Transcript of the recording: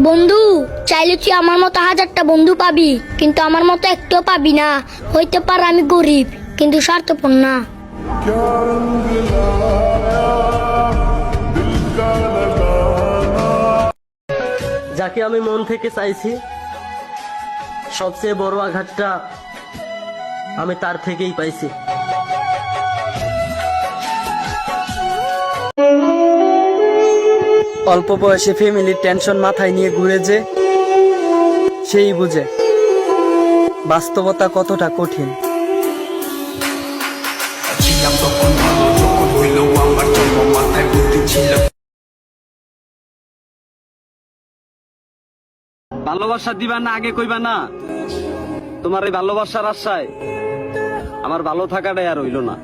বন্ধু, চাইলে তুই আমার মতো হাজারটা বন্ধু পাবি, কিন্তু আমার মতো একটাও পাবি না। হইতে পারে আমি গরিব, কিন্তু স্বার্থপর না। যাকে আমি মন থেকে চাইছি, সবচেয়ে বড় আঘাতটা আমি তার থেকেই পাইছি। অল্প বয়সে ফ্যামিলির টেনশন মাথায় নিয়ে ঘুরে যে সেই বুঝে বাস্তবতা কতটা কঠিন। ছিলাম তখন ভালো, যখন হইল আমার জন্ম, মাথায় বুদ্ধি ছিল। ভালোবাসা দিবা না আগে কইবা না? তোমার এই ভালোবাসার আশায় আমার ভালো থাকাটাই আর হইল না।